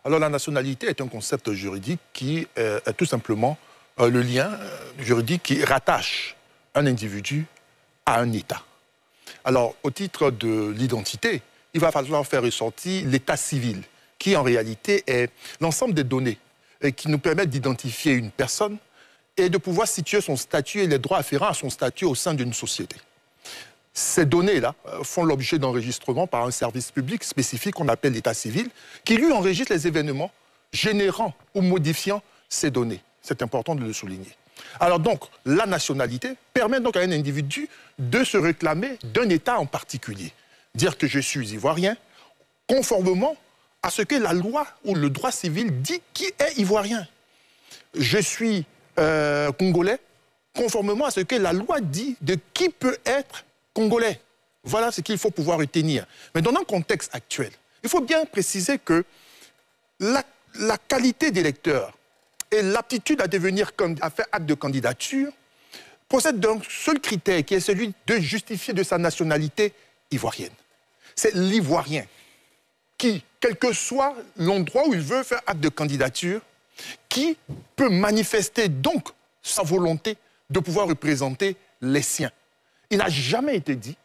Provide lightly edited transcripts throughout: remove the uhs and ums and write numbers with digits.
Alors, la nationalité est un concept juridique qui est tout simplement le lien juridique qui rattache un individu à un État. Alors, au titre de l'identité, il va falloir faire ressortir l'état civil, qui en réalité est l'ensemble des données qui nous permettent d'identifier une personne et de pouvoir situer son statut et les droits afférents à son statut au sein d'une société. Ces données-là font l'objet d'enregistrement par un service public spécifique qu'on appelle l'état civil, qui lui enregistre les événements générant ou modifiant ces données. C'est important de le souligner. Alors donc, la nationalité permet donc à un individu de se réclamer d'un État en particulier. Dire que je suis ivoirien, conformément à ce que la loi ou le droit civil dit qui est ivoirien. Je suis congolais, conformément à ce que la loi dit de qui peut être congolais. Voilà ce qu'il faut pouvoir retenir. Mais dans un contexte actuel, il faut bien préciser que la qualité d'électeur et l'aptitude à à faire acte de candidature procède d'un seul critère qui est celui de justifier de sa nationalité ivoirienne. C'est l'ivoirien qui, quel que soit l'endroit où il veut faire acte de candidature, qui peut manifester donc sa volonté de pouvoir représenter les siens. Il n'a jamais été dit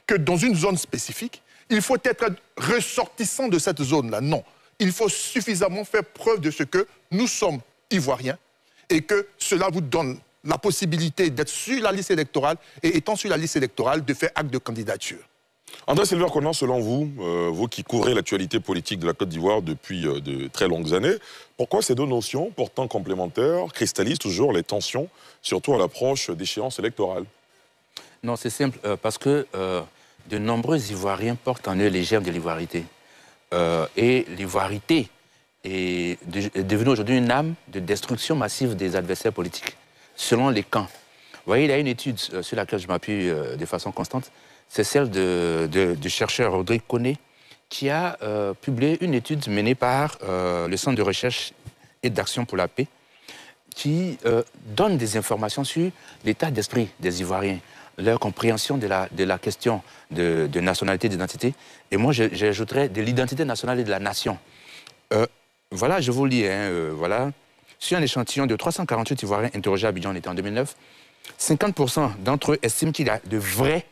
que dans une zone spécifique, il faut être ressortissant de cette zone-là. Non, il faut suffisamment faire preuve de ce que nous sommes ivoiriens et que cela vous donne la possibilité d'être sur la liste électorale et étant sur la liste électorale, de faire acte de candidature. André Sylvain-Conan, selon vous, vous qui couvrez l'actualité politique de la Côte d'Ivoire depuis de très longues années, pourquoi ces deux notions, pourtant complémentaires, cristallisent toujours les tensions, surtout à l'approche d'échéances électorales? Non, c'est simple, parce que de nombreux Ivoiriens portent en eux les germes de l'ivoirité. Et l'ivoirité est devenue aujourd'hui une arme de destruction massive des adversaires politiques, selon les camps. Vous voyez, il y a une étude sur laquelle je m'appuie de façon constante, c'est celle du chercheur Rodrigue Koné, qui a publié une étude menée par le Centre de recherche et d'action pour la paix, qui donne des informations sur l'état d'esprit des Ivoiriens, leur compréhension de la question de nationalité, d'identité. Et moi, j'ajouterais de l'identité nationale et de la nation. Voilà, je vous lis, voilà. Sur un échantillon de 348 Ivoiriens interrogés à Abidjan, on était en 2009, 50% d'entre eux estiment qu'il y a de vrais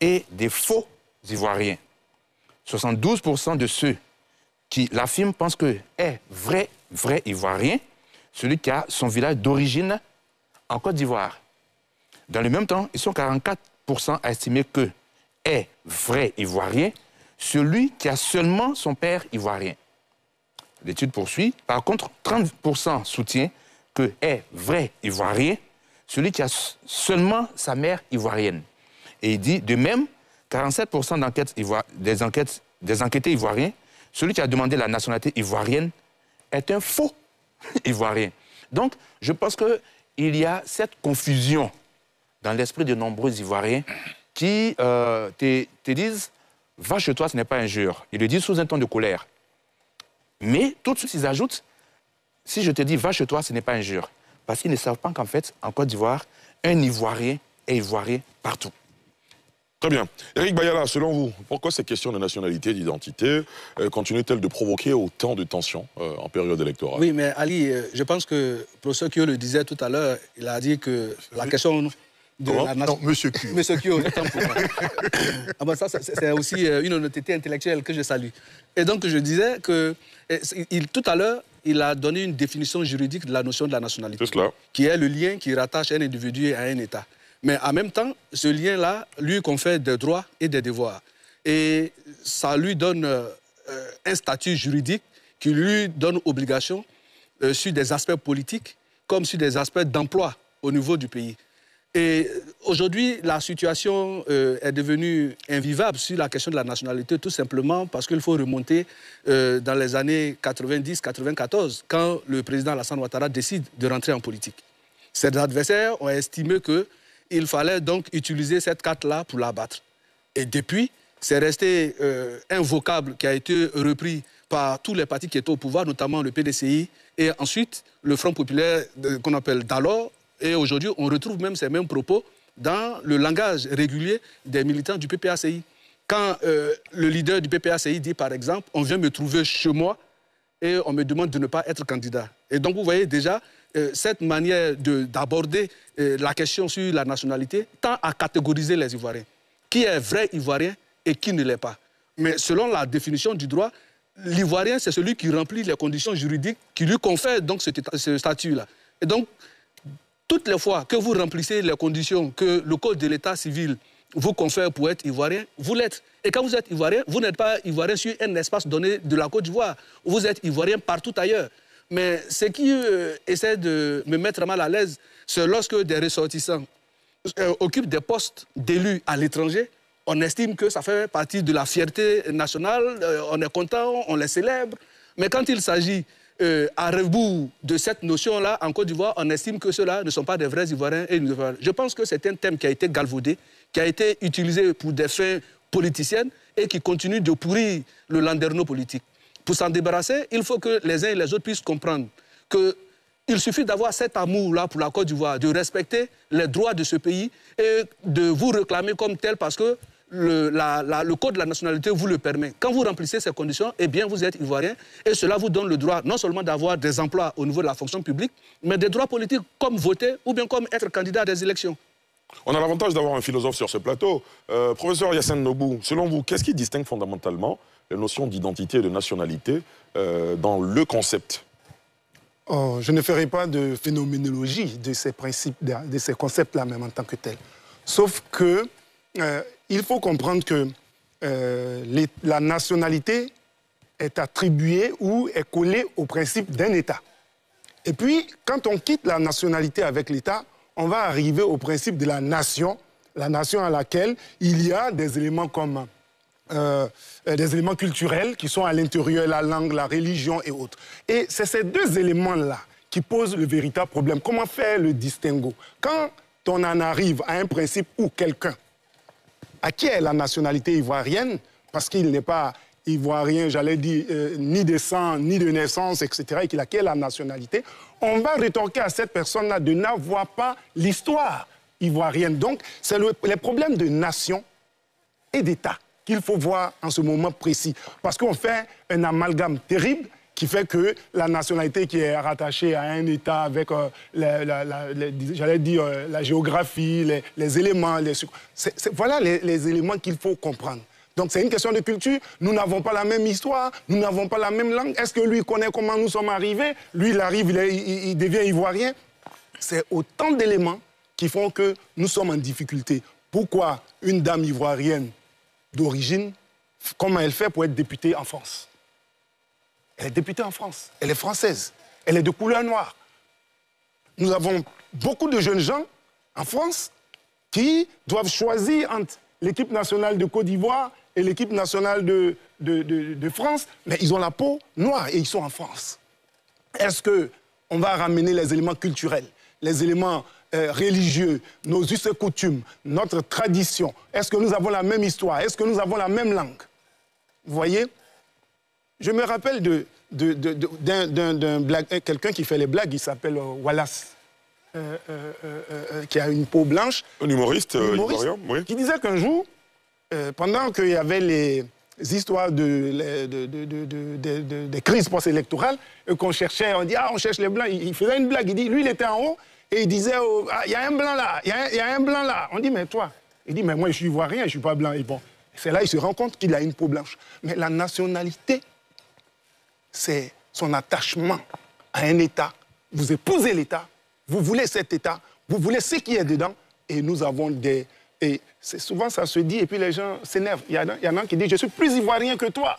et des faux Ivoiriens. 72% de ceux qui l'affirment pensent que est vrai Ivoirien, celui qui a son village d'origine en Côte d'Ivoire. Dans le même temps, ils sont 44% à estimer que est vrai Ivoirien, celui qui a seulement son père ivoirien. L'étude poursuit. Par contre, 30% soutient que est vrai Ivoirien, celui qui a seulement sa mère ivoirienne. Et il dit, de même, 47% des enquêtés ivoiriens, celui qui a demandé la nationalité ivoirienne est un faux Ivoirien. Donc, je pense qu'il y a cette confusion dans l'esprit de nombreux Ivoiriens qui te disent « va chez toi, ce n'est pas injure ». Ils le disent sous un ton de colère. Mais tout de suite, ils ajoutent « si je te dis « va chez toi, ce n'est pas injure ». Parce qu'ils ne savent pas qu'en fait, en Côte d'Ivoire, un Ivoirien est Ivoirien partout. Très bien. Éric Bayala, selon vous, pourquoi ces questions de nationalité, d'identité continuent-elles de provoquer autant de tensions en période électorale? Oui, mais Ali, je pense que le professeur Kyo le disait tout à l'heure, il a dit que la question de la nation... Non, Monsieur Kyo. Monsieur Kyo, ah ben ça, c'est aussi une honnêteté intellectuelle que je salue. Et donc, je disais que tout à l'heure, il a donné une définition juridique de la notion de la nationalité, qui est le lien qui rattache un individu à un État. Mais en même temps, ce lien-là lui confère des droits et des devoirs. Et ça lui donne un statut juridique qui lui donne obligation sur des aspects politiques comme sur des aspects d'emploi au niveau du pays. Et aujourd'hui, la situation est devenue invivable sur la question de la nationalité, tout simplement parce qu'il faut remonter dans les années 90-94, quand le président Alassane Ouattara décide de rentrer en politique. Ses adversaires ont estimé qu'il fallait donc utiliser cette carte-là pour la battre. Et depuis, c'est resté un vocable qui a été repris par tous les partis qui étaient au pouvoir, notamment le PDCI, et ensuite le Front populaire qu'on appelle d'alors. Et aujourd'hui, on retrouve même ces mêmes propos dans le langage régulier des militants du PPACI. Quand le leader du PPACI dit, par exemple, « on vient me trouver chez moi », et on me demande de ne pas être candidat. Et donc, vous voyez déjà, cette manière d'aborder la question sur la nationalité tend à catégoriser les Ivoiriens. Qui est vrai Ivoirien et qui ne l'est pas. Mais selon la définition du droit, l'Ivoirien, c'est celui qui remplit les conditions juridiques qui lui confèrent donc ce statut-là. Et donc, toutes les fois que vous remplissez les conditions que le Code de l'État civil vous confère pour être Ivoirien, vous l'êtes. Et quand vous êtes Ivoirien, vous n'êtes pas Ivoirien sur un espace donné de la Côte d'Ivoire. Vous êtes Ivoirien partout ailleurs. Mais ce qui essaie de me mettre mal à l'aise, c'est lorsque des ressortissants occupent des postes d'élus à l'étranger, on estime que ça fait partie de la fierté nationale, on est content, on les célèbre. Mais quand il s'agit à rebours de cette notion-là, en Côte d'Ivoire, on estime que ceux-là ne sont pas des vrais Ivoiriens. Je pense que c'est un thème qui a été galvaudé, qui a été utilisé pour des fins politiciennes et qui continue de pourrir le landerneau politique. Pour s'en débarrasser, il faut que les uns et les autres puissent comprendre qu'il suffit d'avoir cet amour-là pour la Côte d'Ivoire, de respecter les droits de ce pays et de vous réclamer comme tel parce que le code de la nationalité vous le permet. Quand vous remplissez ces conditions, eh bien, vous êtes Ivoirien et cela vous donne le droit non seulement d'avoir des emplois au niveau de la fonction publique, mais des droits politiques comme voter ou bien comme être candidat à des élections. On a l'avantage d'avoir un philosophe sur ce plateau. Professeur Yassine Nobou, selon vous, qu'est-ce qui distingue fondamentalement les notions d'identité et de nationalité dans le concept? Je ne ferai pas de phénoménologie de ces principes, de ces concepts-là même en tant que tels. Sauf que il faut comprendre que la nationalité est attribuée ou est collée au principe d'un État. Et puis, quand on quitte la nationalité avec l'État, on va arriver au principe de la nation à laquelle il y a des éléments comme des éléments culturels qui sont à l'intérieur, la langue, la religion et autres. Et c'est ces deux éléments-là qui posent le véritable problème. Comment faire le distinguo? Quand on en arrive à un principe où quelqu'un acquiert la nationalité ivoirienne, parce qu'il n'est pas ivoirien, j'allais dire, ni de sang, ni de naissance, etc., et qu'il acquiert la nationalité, on va rétorquer à cette personne-là de n'avoir pas l'histoire ivoirienne. Donc, c'est les problèmes de nation et d'État qu'il faut voir en ce moment précis. Parce qu'on fait un amalgame terrible qui fait que la nationalité qui est rattachée à un État avec, j'allais dire, la géographie, les éléments, voilà les éléments qu'il faut comprendre. Donc c'est une question de culture, nous n'avons pas la même histoire, nous n'avons pas la même langue. Est-ce que lui connaît comment nous sommes arrivés? Lui, il arrive, il devient ivoirien. C'est autant d'éléments qui font que nous sommes en difficulté. Pourquoi une dame ivoirienne d'origine, comment elle fait pour être députée en France? Elle est députée en France, elle est française, elle est de couleur noire. Nous avons beaucoup de jeunes gens en France qui doivent choisir entre l'équipe nationale de Côte d'Ivoire et l'équipe nationale de France, mais ils ont la peau noire et ils sont en France. Est-ce qu'on va ramener les éléments culturels, les éléments religieux, nos us et coutumes, notre tradition? Est-ce que nous avons la même histoire? Est-ce que nous avons la même langue? Vous voyez? Je me rappelle d'un quelqu'un qui fait les blagues, il s'appelle Wallace, qui a une peau blanche. Un humoriste ivoirien, oui. Qui disait qu'un jour, pendant qu'il y avait les histoires des crises post-électorales, et qu'on cherchait, on dit, ah, on cherche les blancs, il faisait une blague, il dit, lui, il était en haut, et il disait, ah, il y a un blanc là, il y a un blanc là. On dit, mais toi? Il dit, mais moi, je suis ivoirien, je ne suis pas blanc. Et bon, c'est là qu'il se rend compte qu'il a une peau blanche. Mais la nationalité, c'est son attachement à un État. Vous épousez l'État, vous voulez cet État, vous voulez ce qui est dedans, et nous avons des... Et souvent, ça se dit, et puis les gens s'énervent. Il y en a qui disent, je suis plus ivoirien que toi.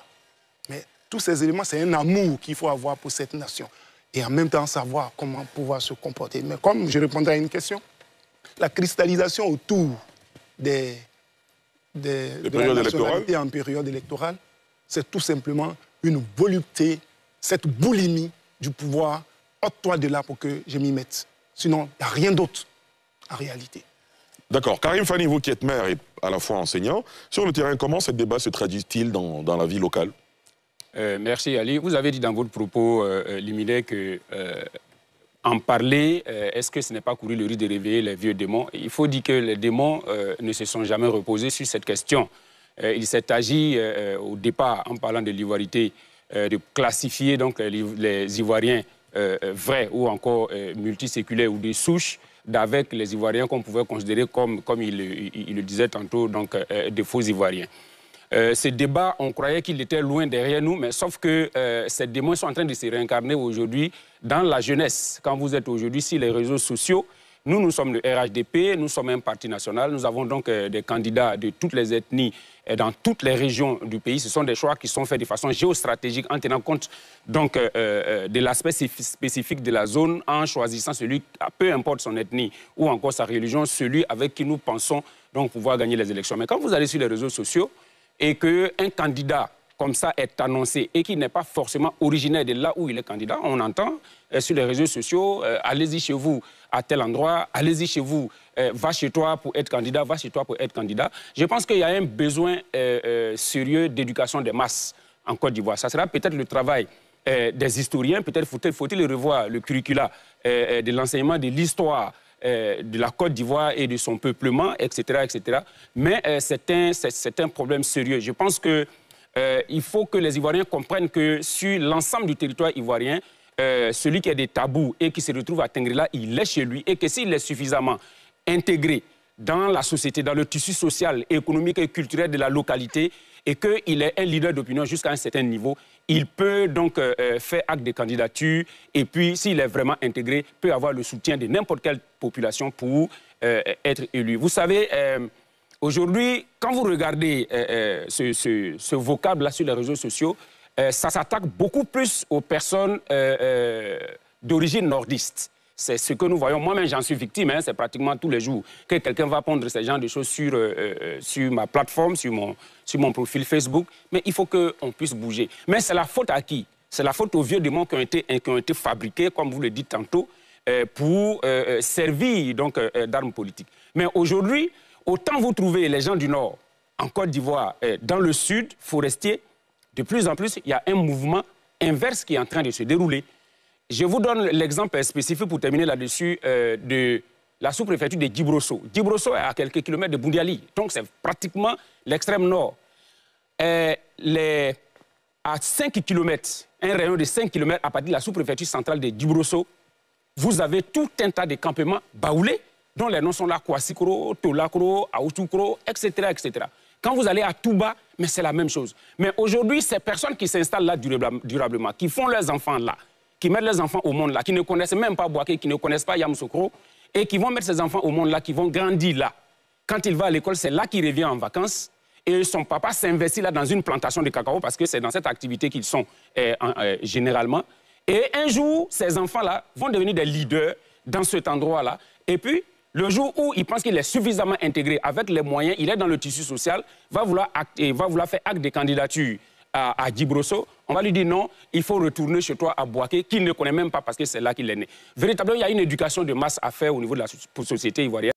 Mais tous ces éléments, c'est un amour qu'il faut avoir pour cette nation. Et en même temps, savoir comment pouvoir se comporter. Mais comme je répondrai à une question, la cristallisation autour de la nationalité en période électorale, c'est tout simplement une volupté, cette boulimie du pouvoir. Ôte-toi de là pour que je m'y mette. Sinon, il n'y a rien d'autre en réalité. D'accord. Karim Fani, vous qui êtes maire et à la fois enseignant, sur le terrain, comment ce débat se traduit-il dans la vie locale? Merci Ali. Vous avez dit dans votre propos liminaire que en parler, est-ce que ce n'est pas courir le risque de réveiller les vieux démons? Il faut dire que les démons ne se sont jamais reposés sur cette question. Il s'est agi au départ, en parlant de l'ivoirité, de classifier donc, les Ivoiriens vrais ou encore multiséculaires ou des souches d'avec les Ivoiriens qu'on pouvait considérer comme il le disait tantôt, donc des faux Ivoiriens. Ces débats, on croyait qu'il était loin derrière nous, mais sauf que ces démons sont en train de se réincarner aujourd'hui dans la jeunesse. Quand vous êtes aujourd'hui sur les réseaux sociaux, nous sommes le RHDP, nous sommes un parti national, nous avons donc des candidats de toutes les ethnies dans toutes les régions du pays. Ce sont des choix qui sont faits de façon géostratégique en tenant compte donc, de l'aspect spécifique de la zone, en choisissant celui, peu importe son ethnie ou encore sa religion, celui avec qui nous pensons donc pouvoir gagner les élections. Mais quand vous allez sur les réseaux sociaux et qu'un candidat comme ça est annoncé et qui n'est pas forcément originaire de là où il est candidat, on entend sur les réseaux sociaux, allez-y chez vous à tel endroit, allez-y chez vous, va chez toi pour être candidat, va chez toi pour être candidat. Je pense qu'il y a un besoin sérieux d'éducation des masses en Côte d'Ivoire. Ça sera peut-être le travail des historiens, peut-être faut-il revoir le curricula de l'enseignement de l'histoire de la Côte d'Ivoire et de son peuplement, etc. etc. Mais c'est un problème sérieux. Je pense que il faut que les Ivoiriens comprennent que sur l'ensemble du territoire ivoirien, celui qui a des tabous et qui se retrouve à Tengrela, il est chez lui et que s'il est suffisamment intégré dans la société, dans le tissu social, économique et culturel de la localité et qu'il est un leader d'opinion jusqu'à un certain niveau, il peut donc faire acte de candidature et puis, s'il est vraiment intégré, peut avoir le soutien de n'importe quelle population pour être élu. Vous savez, aujourd'hui, quand vous regardez ce vocable-là sur les réseaux sociaux, ça s'attaque beaucoup plus aux personnes d'origine nordiste. C'est ce que nous voyons. Moi-même, j'en suis victime. Hein, c'est pratiquement tous les jours que quelqu'un va pondre ce genre de choses sur ma plateforme, sur mon profil Facebook. Mais il faut qu'on puisse bouger. Mais c'est la faute à qui? C'est la faute aux vieux démons qui ont été fabriqués, comme vous le dites tantôt, pour servir d'armes politiques. Mais aujourd'hui, autant vous trouvez les gens du Nord, en Côte d'Ivoire, dans le Sud, forestier, de plus en plus, il y a un mouvement inverse qui est en train de se dérouler. Je vous donne l'exemple spécifique pour terminer là-dessus de la sous-préfecture de Djibrosso. Djibrosso est à quelques kilomètres de Boundiali, donc c'est pratiquement l'extrême nord. À 5 km, un rayon de 5 km à partir de la sous-préfecture centrale de Djibrosso, vous avez tout un tas de campements baoulés, dont les noms sont là, Kouassikro, Tolakro, Aoutoukro, etc., etc. Quand vous allez à Touba, mais c'est la même chose. Mais aujourd'hui, ces personnes qui s'installent là durablement, qui font leurs enfants là, qui mettent leurs enfants au monde là, qui ne connaissent même pas Bouaké, qui ne connaissent pas Yamoussoukro, et qui vont mettre ces enfants au monde là, qui vont grandir là. Quand il va à l'école, c'est là qu'il revient en vacances, et son papa s'investit là dans une plantation de cacao, parce que c'est dans cette activité qu'ils sont généralement. Et un jour, ces enfants-là vont devenir des leaders dans cet endroit-là, et puis, le jour où il pense qu'il est suffisamment intégré avec les moyens, il est dans le tissu social, va vouloir faire acte de candidature à Djibrosso, on va lui dire non, il faut retourner chez toi à Bouaké, qu'il ne connaît même pas parce que c'est là qu'il est né. Véritablement, il y a une éducation de masse à faire au niveau de la société ivoirienne.